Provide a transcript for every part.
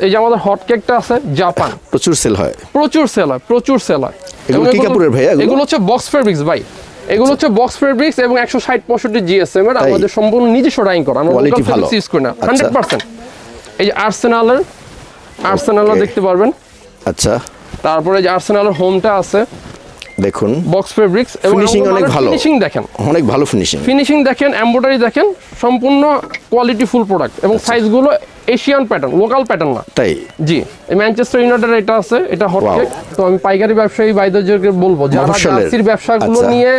এই যে আমাদের হট কেকটা আছে জাপান, প্রচুর সেল হয়, প্রচুর সেল হয়, প্রচুর সেল হয়। এগুলো কি কাপড়ের ভাই? এগুলো হচ্ছে বক্স ফেব্রিক্স ভাই, এগুলো হচ্ছে বক্স ফেব্রিক্স এবং 160-65 জিএসএম এর আমাদের সম্পূর্ণ নিজস্ব ডাইং করা, আমরা লোকাল ফেব্রিক্স ইউজ করি না 100%। এই যে আর্সেনালের দেখতে পারবেন। আচ্ছা, তারপরে যে আর্সেনালের হোমটা আছে দেখুন, বক্স ফেব্রিক্স এবং ফিনিশিং অনেক ভালো, ফিনিশিং দেখেন, অনেক ভালো ফিনিশিং দেখেন, এমব্রয়ডারি দেখেন, সম্পূর্ণ কোয়ালিটি ফুল প্রোডাক্ট এবং সাইজগুলো এশিয়ান প্যাটার্ন, লোকাল প্যাটার্ন না। তাই জি, এই ম্যানচেস্টার ইউনাইটেড এটা আছে, এটা হট কেক। তো আমি পাইকারি ব্যবসায়ী ভাইদেরকে বলবো যারা জার্সির ব্যবসাগুলো নিয়ে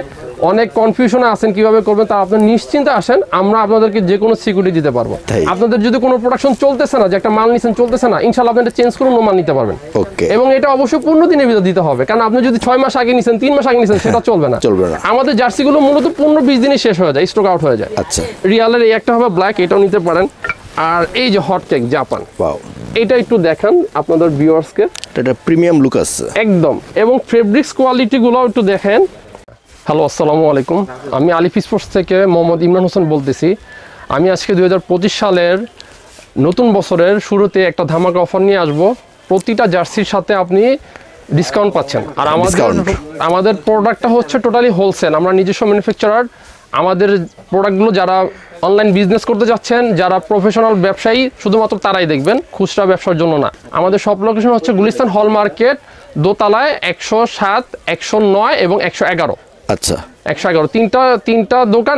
অনেক কনফিউশনে আছেন কিভাবে করবেন, তা আপনি নিশ্চিন্তে আসেন, আমরা আপনাদেরকে যে কোনো সিকিউরিটি দিতে পারবো। আপনাদের যদি কোনো প্রোডাকশন চলতেছে না, যে একটা মাল নিছেন চলতেছে না, ইনশাআল্লাহ আপনি এটা চেঞ্জ করে অন্য মাল নিতে পারবেন। ওকে, এবং এটা অবশ্যই 15 দিনের ভিতরে দিতে হবে, কারণ আপনি যদি 6 মাস আগে নিছেন, 3 মাস আগে নিছেন, সেটা চলবে না। আমাদের জার্সিগুলো মূলত 15-20 দিনে শেষ হয়ে যায়, স্টক আউট হয়ে যায়। আচ্ছা, রিয়ালের এই একটা হবে ব্ল্যাক, এটাও নিতে পারেন। আর এই যে হট কেক জাপান, ওয়াও, এটা একটু দেখান আপনাদের ভিউয়ার্সকে, এটা প্রিমিয়াম লুক আছে একদম, এবং ফেব্রিক্স কোয়ালিটি গুলো একটু দেখেন। হ্যালো, আসসালামু আলাইকুম, আমি আলিফ স্পোর্টস থেকে মোহাম্মদ ইমরান হোসেন বলতেছি। আমি আজকে 2025 সালের নতুন বছরের শুরুতে একটা ধামাকা অফার নিয়ে আসব। প্রতিটা জার্সির সাথে আপনি ডিসকাউন্ট পাচ্ছেন। আর আমাদের প্রোডাক্টটা হচ্ছে টোটালি হোলসেল, আমরা নিজস্ব ম্যানুফ্যাকচারার। আমাদের প্রোডাক্টগুলো যারা অনলাইন বিজনেস করতে যাচ্ছেন, যারা প্রফেশনাল ব্যবসায়ী, শুধুমাত্র তারাই দেখবেন, খুচরা ব্যবসার জন্য না। আমাদের সব লোকেশন হচ্ছে গুলিস্তান হল মার্কেট, দোতলায় 107, 109 এবং 111। আচ্ছা, 111, তিনটা দোকান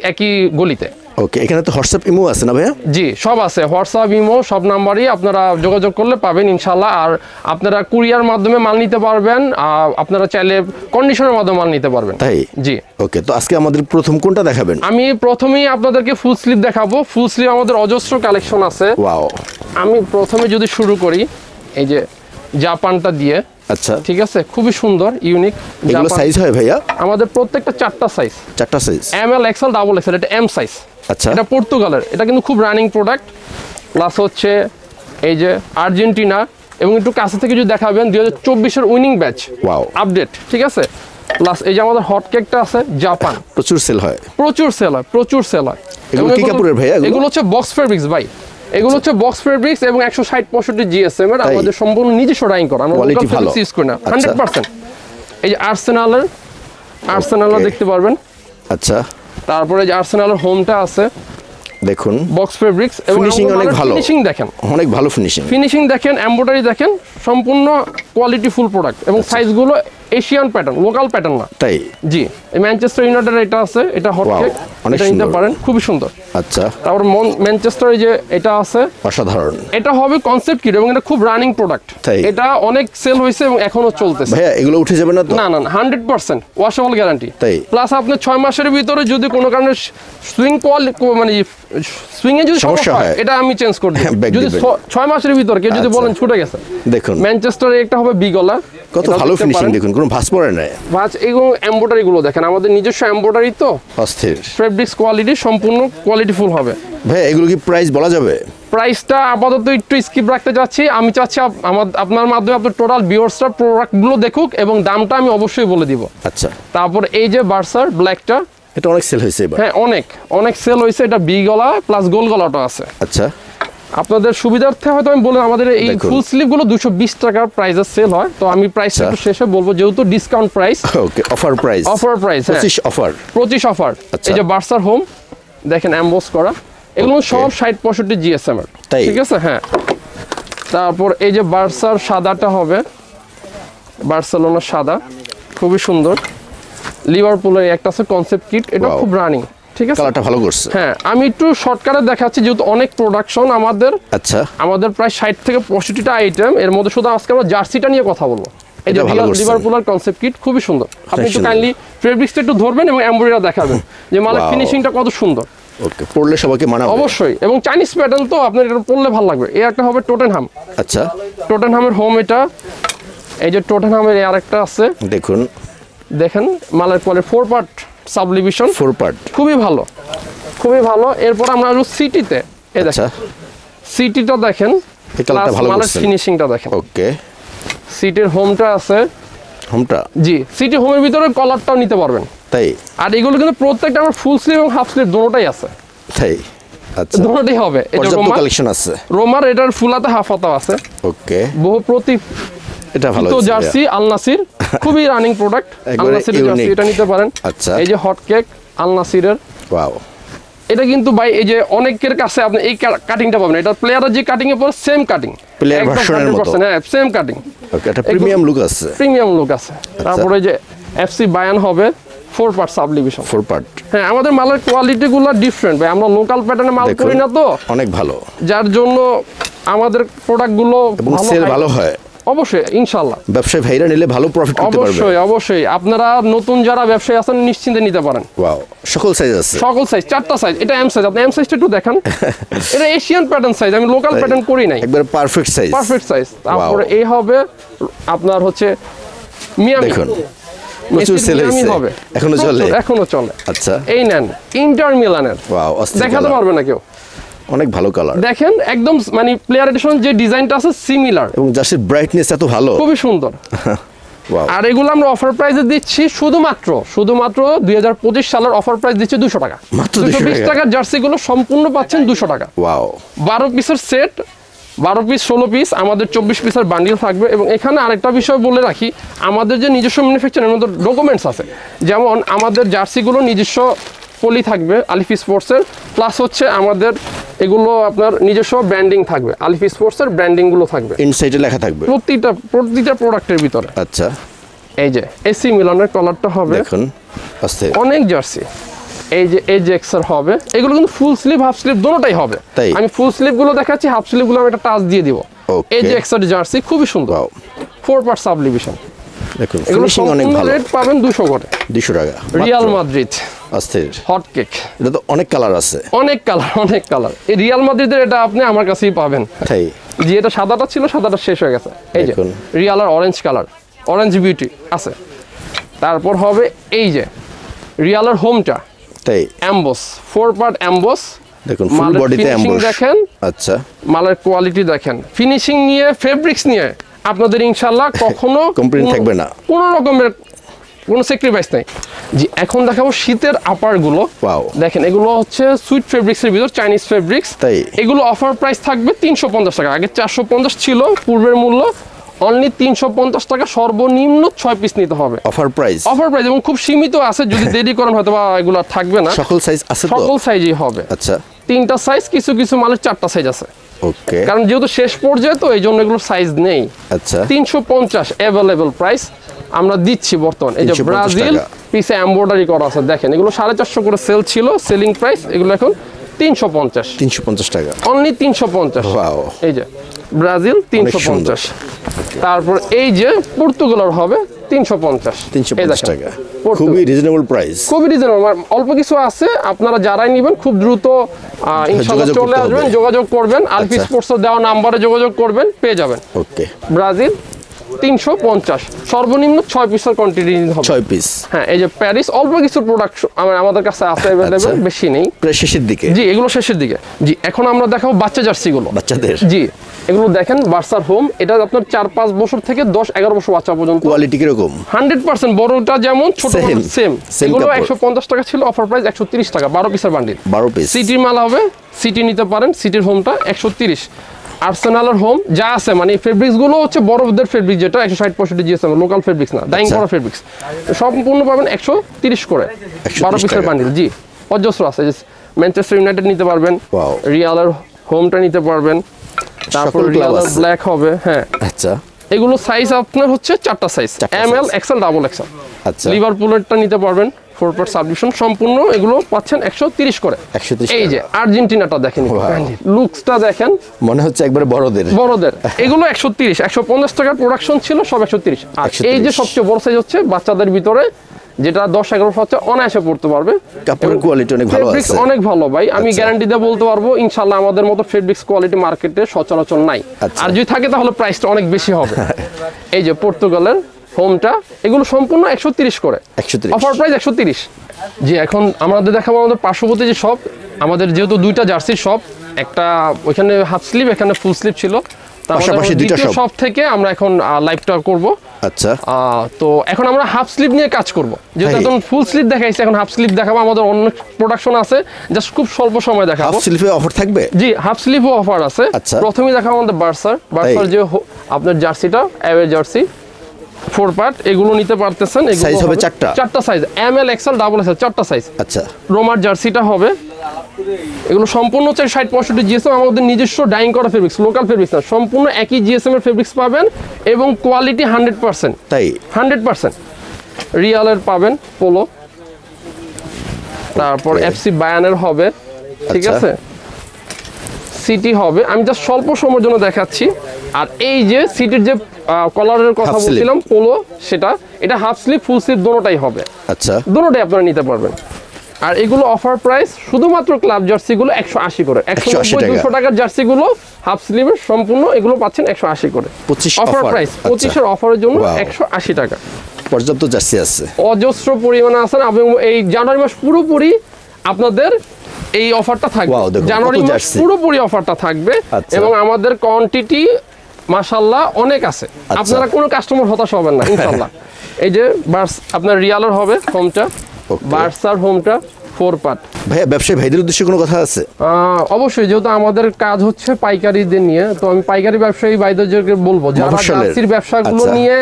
একই গলিতে। ওকে, এখানে তো হোয়াটসঅ্যাপ ইমো আছে না ভাইয়া? জি, সব আছে, হোয়াটসঅ্যাপ ইমো সব নাম্বারই আপনারা যোগাযোগ করলে পাবেন ইনশাআল্লাহ। আর আপনারা কুরিয়ার মাধ্যমে মাল নিতে পারবেন, আপনারা চাইলে কন্ডিশনের মাধ্যমে মাল নিতে পারবেন। তাই? জি। ওকে, তো আজকে আমাদের প্রথম কোনটা দেখাবেন? আমি প্রথমেই আপনাদেরকে ফুল স্লিভ দেখাবো। ফুল স্লিভ আমাদের অজস্র কালেকশন আছে। ওয়াও, আমি প্রথমে যদি শুরু করি এই যে জাপানটা দিয়ে। আচ্ছা, ঠিক আছে, খুবই সুন্দর, ইউনিক। এগুলো সাইজ হয় ভাইয়া? আমাদের প্রত্যেকটা 4টা সাইজ। 4টা size, ML, XL, double XL, এটা এম সাইজ। আচ্ছা, এটা পর্তুগালের, এটা কিন্তু খুব রানিং প্রোডাক্ট। প্লাস হচ্ছে এই যে আর্জেন্টিনা, এবং একটু কাছে থেকে যদি দেখাবেন 2024-এর উইনিং ব্যাচ, ওয়াও, আপডেট। ঠিক আছে, প্লাস এই যে আমাদের হট কেকটা আছে জাপান, প্রচুর সেল হয়, প্রচুর সেল হয়। এগুলো কি কাপড়ের ভাইয়া? এগুলো হচ্ছে বক্স ফেব্রিক্স ভাই, এগুলো হচ্ছে বক্স ফেব্রিক্স এবং 160-65 জিএসএম এর আমাদের সম্পূর্ণ নিজস্ব ডাইং করা, আমরা লোকাল ফেব্রিক্স ইউজ করি না 100%। এই যে আর্সেনালের দেখতে পারবেন। আচ্ছা, তারপরে যে আর্সেনালের হোমটা আছে, দেখুন, বক্স ফেব্রিক্স এবং ফিনিশিং অনেক ভালো, ফিনিশিং দেখেন, অনেক ভালো ফিনিশিং দেখেন, এমব্রয়ডারি দেখেন, সম্পূর্ণ কোয়ালিটি ফুল প্রোডাক্ট এবং সাইজগুলো এশিয়ান প্যাটার্ন, লোকাল প্যাটার্ন না। তাই? জি, এই ম্যানচেস্টার ইউনাইটেড এটা আছে, এটা হট কেক, এটা নিতে পারেন, খুবই সুন্দর। আচ্ছা, তারপর ম্যানচেস্টারে যে এটা আছে, অসাধারণ, এটা হবে কনসেপ্ট কিট এবং এটা খুব রানিং প্রোডাক্ট। এটা অনেক সেল হয়েছে এবং এখনো চলতেছে। ভাইয়া এগুলো উঠে যাবে না তো? না, 100% ওয়াশেবল গ্যারান্টি। তাই? প্লাস আপনি 6 মাসের ভিতরে যদি কোনো কারণে সুইং এ যদি সমস্যা হয়, এটা আমি চেঞ্জ করে দিই। যদি 6 মাসের ভিতরে কেউ যদি বলেন ছুটে গেছে, দেখুন ম্যানচেস্টারে একটা হবে বি গলা, কত ভালো ফিনিশিং, দেখুন কোনো ভাঁজ পড়ে না। ভাঁজ, এবং এমব্রয়ডারি গুলো দেখেন, আমাদের নিজস্ব এমব্রয়ডারি, তো অস্থির ফেব্রিক্স কোয়ালিটি, সম্পূর্ণ কোয়ালিটিফুল হবে। ভাই এগুলো কি প্রাইস বলা যাবে? প্রাইসটা আপাতত একটু স্কিপ রাখতে যাচ্ছি। আমি চাচ্ছি আপনার মাধ্যমে আপনার টোটাল ভিউয়ার্সরা প্রোডাক্টগুলো দেখুক এবং দামটা আমি অবশ্যই বলে দিব। আচ্ছা, তারপর এই যে বার্সার ব্ল্যাকটা, এটা অনেক সেল হয়েছে এবার। হ্যাঁ, অনেক সেল হয়েছে। এটা বি গলা প্লাস গোল গলাটা আছে। আচ্ছা, আপনাদের সুবিধার্থে হয়তো আমি বলে, আমাদের এই ফুল স্লিভ গুলো 220 টাকার প্রাইসে সেল হয়। তো আমি প্রাইসটা একটু শেষে বলবো, যেহেতু ডিসকাউন্ট প্রাইস। ওকে, অফার প্রাইস, 25 অফার। এই যে বার্সার হোম দেখেন, এমবস করা, এগুলো সব 60-65 জিএসএম এর। ঠিক আছে, হ্যাঁ। তারপর এই যে বার্সার সাদাটা হবে, বার্সেলোনার সাদা, খুবই সুন্দর। লিভারপুলের একটা আছে কনসেপ্ট কিট, এটা খুব রানিং। ঠিক আছে, কালারটা ভালো করছে। হ্যাঁ, আমি একটু শর্টকাটে দেখাচ্ছি যেহেতু অনেক প্রোডাকশন আমাদের। আচ্ছা, আমাদের প্রায় 60 থেকে 65টা আইটেম, এর মধ্যে শুধু আজকে আমরা জার্সিটা নিয়ে কথা বলবো। এই যে লিভারপুলের কনসেপ্ট কিট, খুবই সুন্দর। আপনি একটু কাইন্ডলি ফেব্রিক্সটা একটু ধরবেন এবং এমব্রয়ডারি দেখাবেন যে মালের ফিনিশিংটা কত সুন্দর। ওকে, পড়লে সবাইকে মানাবে অবশ্যই, এবং চাইনিজ প্যাটার্ন, তো আপনার এটা পড়লে ভালো লাগবে। এই একটা হবে টোটেনহাম। আচ্ছা, টোটেনহামের হোম এটা। এই যে টোটেনহামের আরেকটা আছে, দেখেন মালের কোয়ালিটি 4 পার্ট সাবলিভিশন, 4 পার্ট, খুবই ভালো। এরপর আমরা আসবো সিটিতে। এই দেখেন সিটিটা দেখেন, মালের ফিনিশিংটা দেখেন। ওকে, সিটির হোমটা আছে, জি, সিটি হোমের ভিতরে কলারটাও নিতে পারবেন। তাই? আর এগুলো কিন্তু প্রত্যেকটা আমার ফুল স্লিভ এবং হাফ স্লিভ দুটোটাই আছে। তাই? আচ্ছা দুটোই হবে। এই যে পর্যাপ্ত কালেকশন আছে রোমার, এটার ফুলাতে হাফ হাতা আছে। ওকে বহু প্রতি এটা ভালো তো জার্সি আল নাসির খুবই রানিং প্রোডাক্ট। আল নাসিরের জার্সি এটা নিতে পারেন। আচ্ছা এই যে হট কেক আল নাসিরের, ওয়াও এটা কিন্তু ভাই এই যে অনেকের কাছে আপনি এই কাটিংটা পাবেন, এটা প্লেয়ারের যে কাটিং এর পর সেম কাটিং, প্লেয়ার ভার্সনের মতো। হ্যাঁ সেম কাটিং। ওকে এটা প্রিমিয়াম লুক আছে, প্রিমিয়াম লুক আছে। তারপরে যে এফসি বায়ান হবে 4 পার্ট সাবডিভিশন, 4 পার্ট। হ্যাঁ আমাদের মালের কোয়ালিটি গুলো ডিফারেন্ট ভাই, আমরা লোকাল প্যাটার্নে মাল করি না তো অনেক ভালো, যার জন্য আমাদের প্রোডাক্ট গুলো সেল ভালো হয়। অবশ্যই ইনশাআল্লাহ ব্যবসায়ী ভাইরা নিলে ভালো প্রফিট করতে পারবে। অবশ্যই অবশ্যই আপনারা নতুন যারা ব্যবসায়ী আছেন নিশ্চিন্তে নিতে পারেন। ওয়াও সকল সাইজ আছে, সকল সাইজ, 4টা সাইজ। এটা এম সাইজ, আপনি এম সাইজটা একটু দেখেন। এটা এশিয়ান প্যাটার্ন সাইজ, আমি লোকাল প্যাটার্ন করি নাই, একবার পারফেক্ট সাইজ, পারফেক্ট সাইজ। তারপরে এই হবে আপনার হচ্ছে মিয়ামি, দেখুন প্রচুর সেল হইছে, এখনো চলে, এখনো চলে। আচ্ছা এই নেন ইন্টার মিলানের, ওয়াও দেখাতে পারবে না কেউ, অনেক ভালো কালার। দেখেন একদম মানে প্লেয়ার এডিশন যে ডিজাইনটা আছে সিমিলার, এবং জার্সির ব্রাইটনেস এত ভালো, খুবই সুন্দর। ওয়াও আর এগুলো আমরা অফার প্রাইসে দিচ্ছি শুধুমাত্র 2025 সালের অফার প্রাইস দিচ্ছি 200 টাকা। মাত্র 220 টাকার জার্সিগুলো সম্পূর্ণ পাচ্ছেন 200 টাকা। ওয়াও 12 পিসের সেট, 12 পিস 16 পিস, আমাদের 24 পিসের বান্ডিল থাকবে। এবং এখানে আরেকটা বিষয় বলে রাখি, আমাদের যে নিজস্ব ম্যানুফ্যাকচারের মধ্যে ডকুমেন্টস আছে, যেমন আমাদের জার্সিগুলো নিজস্ব পলি থাকবে আলিফ স্পোর্টসের, প্লাস হচ্ছে আমাদের এগুলো আপনার নিজস্ব ব্র্যান্ডিং থাকবে, আলিফ স্পোর্টসের ব্র্যান্ডিং গুলো থাকবে, ইনসাইডে লেখা থাকবে প্রতিটা প্রোডাক্টের ভিতরে। আচ্ছা এই যে এসি মিলানের কালারটা হবে, দেখুন আস্তে অনেক জার্সি। এই যে এক্সার হবে, এগুলো কিন্তু ফুল স্লিভ হাফ স্লিভ দুটোটাই হবে। আমি ফুল স্লিভ গুলো দেখাচ্ছি, হাফ স্লিভ গুলো আমি একটা টাচ দিয়ে দিব। এই যে এক্সার জার্সি খুবই সুন্দর, 4 পার্ট সাবডিভিশন। দেখুন ফিনিশিং অনেক ভালো, রেট পাবেন 200 করে, 200 টাকা। রিয়াল মাদ্রিদ আস্তের হট কেক, এটা তো অনেক কালার আছে, অনেক কালার, অনেক কালার। এই রিয়াল মাদ্রিদের এটা আপনি আমার কাছেই পাবেন। তাই যে এটা সাদাটা ছিল, সাদাটা শেষ হয়ে গেছে। এই যে রিয়াল আর অরেঞ্জ কালার, অরেঞ্জ বিউটি আছে। তারপর হবে এই যে রিয়ালের হোমটা, তাই এমবস 4 পার্ট এমবস, দেখুন ফুল বডিতে এমবস দেখেন। আচ্ছা মালের কোয়ালিটি দেখেন, ফিনিশিং নিয়ে, ফেব্রিক্স নিয়ে আপনাদের ইনশাআল্লাহ কখনো কমপ্লেইন থাকবে না, কোনো রকমের কোনো স্যাক্রিফাইস নাই। জি এখন দেখাবো শীতের আপার গুলো। ওয়াও দেখেন এগুলো হচ্ছে সুইট ফেব্রিক্স এর ভিতর, চাইনিজ ফেব্রিক্স। তাই এগুলো অফার প্রাইস থাকবে 350 টাকা, আগে 450 ছিল পূর্বের মূল্য, অনলি 350 টাকা, সর্বনিম্ন 6 পিস নিতে হবে। অফার প্রাইস, অফার প্রাইস এবং খুব সীমিত আছে, যদি দেরি করেন হয়তো বা এগুলো থাকবে না। সকল সাইজ আছে তো? সকল সাইজই হবে। আচ্ছা 3টা সাইজ, কিছু কিছু মালের 4টা সাইজ আছে। ওকে কারণ যেহেতু শেষ পর্যায়ে তো এই জন্য এগুলো সাইজ নেই। আচ্ছা 350 অ্যাভেলেবল প্রাইস আমরা দিচ্ছি বর্তমান। এই যে ব্রাজিল পিসে এমব্রয়ডারি করা আছে, দেখেন এগুলো 450 করে সেল ছিল, সেলিং প্রাইস, এগুলো এখন 350 টাকা, অনলি 350। ওয়াও এই যে ব্রাজিল 350। তারপর এই যে পর্তুগালের হবে 350 টাকা, খুবই রিজনেবল প্রাইস, খুবই রিজনেবল। অল্প কিছু আছে, আপনারা যারাই নেবেন খুব দ্রুত ইনশাআল্লাহ চলে আসবেন, যোগাযোগ করবেন, আলফি স্পোর্টস দেওয়া নাম্বারে যোগাযোগ করবেন, পেয়ে যাবেন। ওকে ব্রাজিল 350, সর্বনিম্ন 6 পিসের কোয়ান্টিটি নিতে হবে, 6 পিস। হ্যাঁ এই যে প্যারিস অল্প কিছু প্রোডাক্ট আমাদের কাছে আছে अवेलेबल, বেশি নেই, প্রায় শেষের দিকে। জি এগুলো শেষের দিকে। জি এখন আমরা দেখাবো বাচ্চা জার্সি গুলো, বাচ্চাদের। জি এগুলো দেখেন বার্সার হোম, এটা আপনার 4-5 বছর থেকে 10-11 বছর বাচ্চা পর্যন্ত। কোয়ালিটি কি রকম? 100% বড়টা যেমন ছোট সেম। এগুলো 150 টাকা ছিল, অফার প্রাইস 130 টাকা, 12 পিসের বান্ডিল, 12 পিস। সিটি মাল হবে, সিটি নিতে পারেন, সিটির হোমটা 130। আর্সেনালের হোম যা আছে মানে ফেব্রিক্স গুলো হচ্ছে বড়দের ফেব্রিক, যেটা 160-65 জিএসএম, লোকাল ফেব্রিক্স না, ডাইং করা ফেব্রিক্স, সম্পূর্ণ পাবেন 130 করে, 12 পিসের বান্ডিল। জি অজস্র আছে, ম্যানচেস্টার ইউনাইটেড নিতে পারবেন, রিয়ালের হোমটা নিতে পারবেন, তারপর রিয়ালের ব্ল্যাক হবে। হ্যাঁ আচ্ছা এগুলো সাইজ আপনার হচ্ছে 4টা size, ML, XL, double XL. আচ্ছা লিভারপুলেরটা নিতে পারবেন, 4 পার্ট সাবডিভিশন, সম্পূর্ণ এগুলো পাচ্ছেন 130 করে। এই যে আর্জেন্টিনাটা দেখেন, লুকসটা দেখেন, মনে হচ্ছে একবারে বড়দের এগুলো 130, 150 টাকার প্রোডাকশন ছিল, সব 130। আর এই যে সবচেয়ে বড় সাইজ হচ্ছে বাচ্চাদের ভিতরে, যেটা 10-11 হচ্ছে অনায়াসে পড়তে পারবে। কাপড়ের কোয়ালিটি অনেক ভালো আছে, অনেক ভালো ভাই, আমি গ্যারান্টি দিয়ে বলতে পারবো ইনশাআল্লাহ আমাদের মতো ফেব্রিক্স কোয়ালিটি মার্কেটে সচরাচর নাই, আর যদি থাকে তাহলে প্রাইসটা অনেক বেশি হবে। এই যে পর্তুগালের হোমটা, এগুলো সম্পূর্ণ 130 করে, অফার প্রাইস 130। জি এখন আমাদের দেখাবো আমাদের পার্শ্ববর্তী যে শপ, আমাদের যেহেতু 2টা জার্সির শপ, একটা ওইখানে হাফ স্লিভ, এখানে ফুল স্লিভ ছিল, পাশাপাশি দুইটা শপ থেকে আমরা এখন লাইভটা করব। আচ্ছা, তো এখন আমরা হাফ স্লিভ নিয়ে কাজ করব, যেহেতু এখন ফুল স্লিভ দেখাইছি, এখন হাফ স্লিভ দেখাবো। আমাদের অন্য প্রোডাকশন আছে, জাস্ট খুব স্বল্প সময় দেখাবো। হাফ স্লিভে অফার থাকবে? জি, হাফ স্লিভও অফার আছে। আচ্ছা, প্রথমেই দেখাবো আমাদের বার্সার যে আপনার জার্সিটা, অ্যাওয়ে জার্সি 4 পার্ট, এগুলো নিতে পারতেছেন। এগুলো সাইজ হবে চারটা size, M L XL double XL, 4টা সাইজ। আচ্ছা, রোমার জার্সিটা হবে, এগুলো সম্পূর্ণ 60-65 জিএসএম, আমাদের নিজস্ব ডাইং করা ফেব্রিক্স, লোকাল ফেব্রিক্স না, সম্পূর্ণ একই জিএসএম এর ফেব্রিক্স পাবেন এবং কোয়ালিটি 100%। তাই 100% রিয়ালের পাবেন, পোলো, তারপর এফসি বায়ানের হবে, ঠিক আছে, সিটি হবে। আমি জাস্ট স্বল্প সময়ের জন্য দেখাচ্ছি। আর এই যে সিটির যে কলারের কথা বলছিলাম, পোলো, সেটা, এটা হাফ স্লিভ ফুল স্লিভ দোনোটাই হবে। আচ্ছা, দোনোটাই আপনারা নিতে পারবেন। আর এগুলো অফার প্রাইস শুধুমাত্র ক্লাব জার্সিগুলো 180 করে, 190-200 টাকার জার্সিগুলো হাফ স্লিভের সম্পূর্ণ এগুলো পাচ্ছেন 180 করে। অফার প্রাইস 25-এর অফারের জন্য 180 টাকা। পর্যাপ্ত জার্সি আছে, অজস্র পরিমাণে আছে, এবং এই জানুয়ারি মাস পুরোপুরি আপনাদের এই অফারটা থাকবে। জানুয়ারি মাস পুরোপুরি অফারটা থাকবে এবং আমাদের কোয়ান্টিটি মাশাআল্লাহ অনেক আছে। আপনারা কোনো কাস্টমার হতাশ হবেন না ইনশাআল্লাহ। এই যে আপনার রিয়ালের হবে হোমটা, বার্সার হোমটা 4 পার্ট। ভাইয়া, ব্যবসায়ী ভাইদের উদ্দেশ্যে কোনো কথা আছে? অবশ্যই, যেহেতু আমাদের কাজ হচ্ছে পাইকারিদের নিয়ে, তো আমি পাইকারি ব্যবসায়ী ভাইদেরকে বলবো যারা জার্সির ব্যবসাগুলো নিয়ে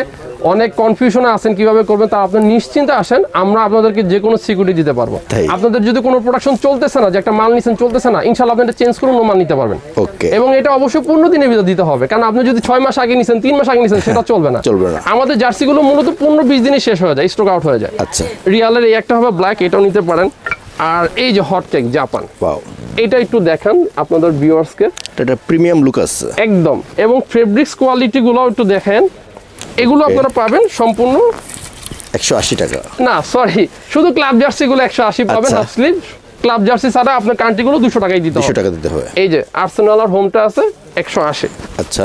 অনেক কনফিউশনে আছেন কিভাবে করবেন, তা আপনি নিশ্চিন্তে আসেন, আমরা আপনাদেরকে যে কোনো সিকিউরিটি দিতে পারবো। আপনাদের যদি কোনো প্রোডাকশন চলতেছে না, যে একটা মাল নিছেন চলতেছে না, ইনশাআল্লাহ আপনি এটা চেঞ্জ করে অন্য মাল নিতে পারবেন। এবং এটা অবশ্যই 15 দিনের ভিতরে দিতে হবে, কারণ আপনি যদি 6 মাস আগে নিছেন, 3 মাস আগে নিছেন, সেটা চলবে না। আমাদের জার্সিগুলো মূলত 15-20 দিনে শেষ হয়ে যায়, স্টক আউট হয়ে যায়। আচ্ছা, রিয়ালের এই একটা হবে ব্ল্যাক, এটাও নিতে পারেন। আর এই যে হট কেক জাপান, এটা একটু দেখান আপনাদের ভিউয়ার্সকে, এটা প্রিমিয়াম লুক আছে একদম, এবং ফেব্রিক্স কোয়ালিটি গুলো একটু দেখেন। এগুলো আপনারা পাবেন সম্পূর্ণ 180 টাকা। না সরি, শুধু ক্লাব জার্সি গুলো 180 পাবেন হাফ স্লিভ। ক্লাব জার্সি ছাড়া আপনার কান্ট্রি গুলো 200 টাকায় দিতে হবে। 200 টাকা দিতে হবে। এই যে আর্সেনাল আর হোমটা আছে 180। আচ্ছা,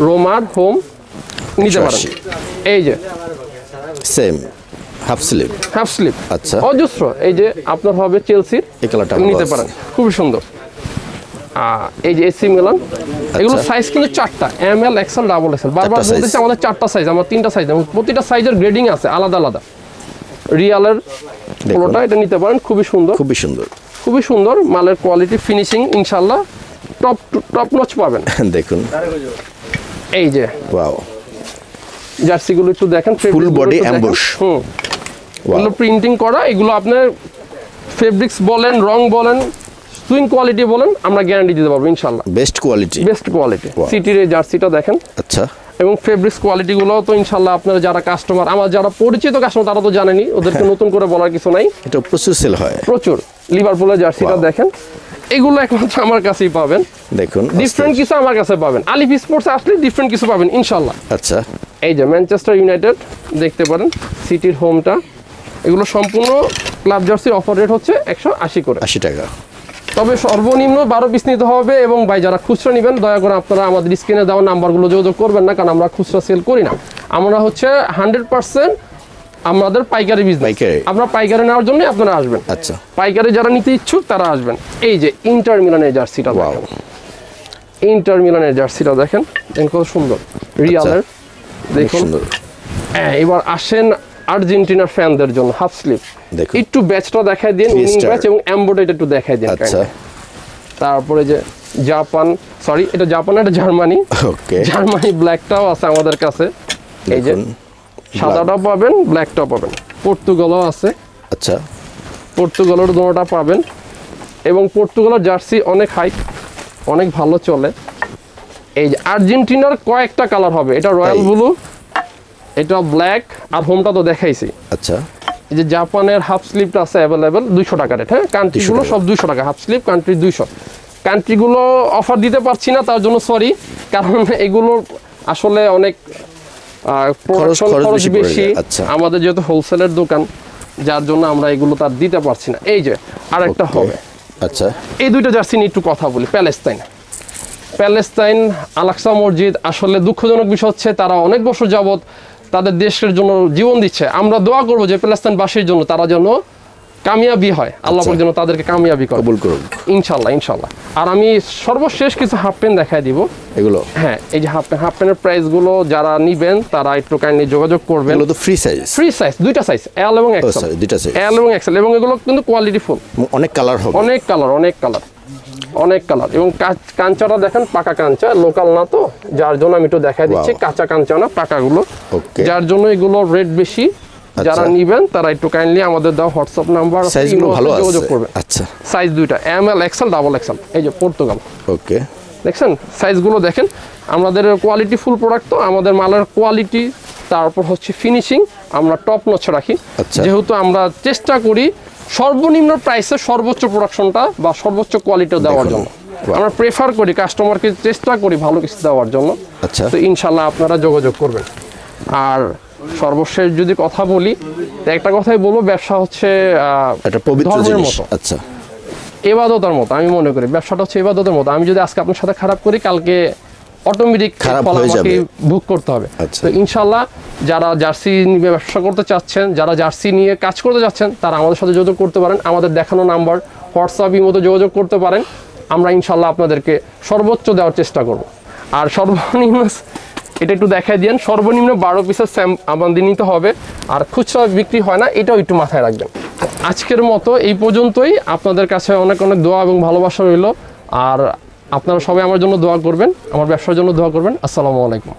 রোমার হোম নিতে পারেন। এই যে সেম হাফ স্লিভ, আচ্ছা, অজস্র। এই যে আপনার হবে চেলসির, এই কালারটা নিতে পারেন, খুব সুন্দর। এই যে এসি মিলান, এগুলো সাইজ কিন্তু 4টা, M L XL double XL. বারবার বলতেছি আমাদের 4টা সাইজ, আমার 3টা সাইজ, এবং প্রতিটা সাইজের গ্রেডিং আছে আলাদা আলাদা। রিয়ালের পুরোটা এটা নিতে পারেন, খুবই সুন্দর মালের কোয়ালিটি, ফিনিশিং ইনশাআল্লাহ টপ নচ পাবেন। দেখুন এই যে ওয়াও, জার্সিগুলো একটু দেখেন, ফুল বডি এমবস, এগুলো প্রিন্টিং করা। এগুলো আপনার ফেব্রিক্স বলেন, রং বলেন, সুইং কোয়ালিটি বলেন, আমরা গ্যারান্টি দিতে পারবো ইনশাআল্লাহ। বেস্ট কোয়ালিটি সিটির এই জার্সিটা দেখেন। আচ্ছা, এবং ফেব্রিক্স কোয়ালিটি গুলো তো ইনশাআল্লাহ আপনারা যারা কাস্টমার, আমার যারা পরিচিত কাস্টমার, তারা তো জানেনি, ওদেরকে নতুন করে বলার কিছু নাই। এটা প্রচুর সেল হয়, প্রচুর। লিভারপুলের জার্সিটা দেখেন, এগুলো একমাত্র আমার কাছেই পাবেন। দেখুন, ডিফারেন্ট কিছু আমার কাছে পাবেন। আলিফ স্পোর্টস আসলে ডিফারেন্ট কিছু পাবেন ইনশাআল্লাহ। আচ্ছা, এই যে ম্যানচেস্টার ইউনাইটেড দেখতে পারেন, সিটির হোমটা, এগুলো সম্পূর্ণ ক্লাব জার্সির অফার রেট হচ্ছে 180 করে, 80 টাকা। তবে সর্বনিম্ন 12 পিস নিতে হবে। এবং ভাই যারা খুচরা নেবেন, দয়া করে আপনারা আমাদের স্ক্রিনে দেওয়া নাম্বারগুলো যোগাযোগ করবেন না, কারণ আমরা খুচরা সেল করি না। আমরা হচ্ছে 100% আমাদের পাইকারি বিজনেস। আপনারা পাইকারি নেওয়ার জন্য আপনারা আসবেন। আচ্ছা, পাইকারি যারা নিতে ইচ্ছুক তারা আসবেন। এই যে ইন্টার মিলানের জার্সিটা, ইন্টার মিলানের জার্সিটা দেখেন, কত সুন্দর। রিয়ালের দেখুন। হ্যাঁ, এবার আসেন আর্জেন্টিনার ফ্যানদের জন্য হাফ স্লিভ। একটু ব্যাচটা দেখাই দিন, উইনিং ব্যাচ এবং এমব্রয়ডারি একটু দেখাই দিন। আচ্ছা, তারপরে যে জাপান, সরি এটা জাপান, এটা জার্মানি। ওকে, জার্মানি ব্ল্যাকটাও আছে আমাদের কাছে। এই যে সাদাটাও পাবেন, ব্ল্যাকটাও পাবেন। পর্তুগালও আছে। আচ্ছা, পর্তুগালের দুটোটা পাবেন। এবং পর্তুগালের জার্সি অনেক হাইট, অনেক ভালো চলে। এই যে আর্জেন্টিনার কয়েকটা কালার হবে, এটা রয়্যাল ব্লু, এটা ব্ল্যাক, আর হোমটা তো দেখাইছি। আচ্ছা, এই যে জাপানের হাফ স্লিভটা আছে অ্যাভেলেবেল 200 টাকা রেট। হ্যাঁ, কান্ট্রিগুলো সব 200 টাকা, হাফ স্লিভ কান্ট্রি 200। কান্ট্রিগুলো অফার দিতে পারছি না, তার জন্য সরি, কারণ এগুলো আসলে অনেক খরচ বেশি। আমাদের যেহেতু হোলসেলের দোকান, যার জন্য আমরা এগুলো তার দিতে পারছি না। এই যে আরেকটা হবে। আচ্ছা, এই দুইটা জার্সি নিয়ে একটু কথা বলি। প্যালেস্তাইন আল-আকসা মসজিদ, আসলে দুঃখজনক বিষয় হচ্ছে তারা অনেক বছর যাবত তাদের দেশের জন্য জীবন দিচ্ছে। আমরা দোয়া করবো যে প্যালেস্তাইনবাসীর জন্য তারা যেন কামিয়াবি হয়, আল্লাহ পাক যেন তাদেরকে কামিয়াবি করে, কবুল করুন ইনশাল্লাহ ইনশাল্লাহ। আর আমি সর্বশেষ কিছু হাফ প্যান্ট দেখাই দিব এগুলো। হ্যাঁ, এই যে হাফ প্যান্টের প্রাইস গুলো যারা নিবেন তারা একটু কাইন্ডলি যোগাযোগ করবেন। এগুলো তো ফ্রি সাইজ, ফ্রি সাইজ, দুইটা সাইজ, এল এবং এক্সেল, দুইটা সাইজ, এল এবং এক্সেল, এবং এগুলো কিন্তু কোয়ালিটি ফুল, অনেক কালার হবে, অনেক কালার অনেক কালার অনেক কালার। এবং কাঁচাটা দেখেন পাকা কাঁচা, লোকাল না তো, যার জন্য আমি একটু দেখাই দিচ্ছি, কাঁচা কাঁচা না পাকাগুলো, যার জন্য এগুলো রেট বেশি। যারা নিবেন তারা একটু কাইন্ডলি আমাদের দাও হোয়াটসঅ্যাপ নাম্বার, সাইজগুলো ভালো আছে, যোগাযোগ করবেন। আচ্ছা, সাইজ দুইটা, M L XL, double XL, এই যে পর্তুগাল। ওকে, দেখছেন সাইজগুলো দেখেন। আমাদের কোয়ালিটি ফুল প্রোডাক্ট, তো আমাদের মালের কোয়ালিটি, তারপর হচ্ছে ফিনিশিং আমরা টপ নচ রাখি। যেহেতু আমরা চেষ্টা করি সর্বনিম্ন প্রাইসে সর্বোচ্চ প্রোডাকশনটা বা সর্বোচ্চ কোয়ালিটি দেওয়ার জন্য, আমরা প্রেফার করি কাস্টমারকে, চেষ্টা করি ভালো কিছু দেওয়ার জন্য। আচ্ছা, তো ইনশাল্লাহ আপনারা যোগাযোগ করবেন। আর সর্বশেষ যদি কথা বলি, একটা কথাই বলবো, ব্যবসা হচ্ছে একটা পবিত্র জিনিস, আচ্ছা, ইবাদতের মতো। আমি মনে করি ব্যবসাটা হচ্ছে ইবাদতের মতো। আমি যদি আজকে আপনার সাথে খারাপ করি, কালকে অটোমেটিক ফল আমাকে ভোগ করতে হবে। তো ইনশাল্লাহ যারা জার্সি নিয়ে ব্যবসা করতে চাচ্ছেন, যারা জার্সি নিয়ে কাজ করতে চাচ্ছেন, তারা আমাদের সাথে যোগাযোগ করতে পারেন। আমাদের দেখানো নাম্বার হোয়াটসঅ্যাপ মতো যোগাযোগ করতে পারেন। আমরা ইনশাল্লাহ আপনাদেরকে সর্বোচ্চ দেওয়ার চেষ্টা করব। আর সর্বনিম্ন এটা একটু দেখাই দিন, সর্বনিম্ন 12 পিসের আমাদের নিতে হবে, আর খুচরা বিক্রি হয় না, এটাও একটু মাথায় রাখবেন। আজকের মতো এই পর্যন্তই। আপনাদের কাছে অনেক অনেক দোয়া এবং ভালোবাসা রইল। আর আপনারা সবাই আমার জন্য দোয়া করবেন, আমার ব্যবসার জন্য দোয়া করবেন। আসসালামু আলাইকুম।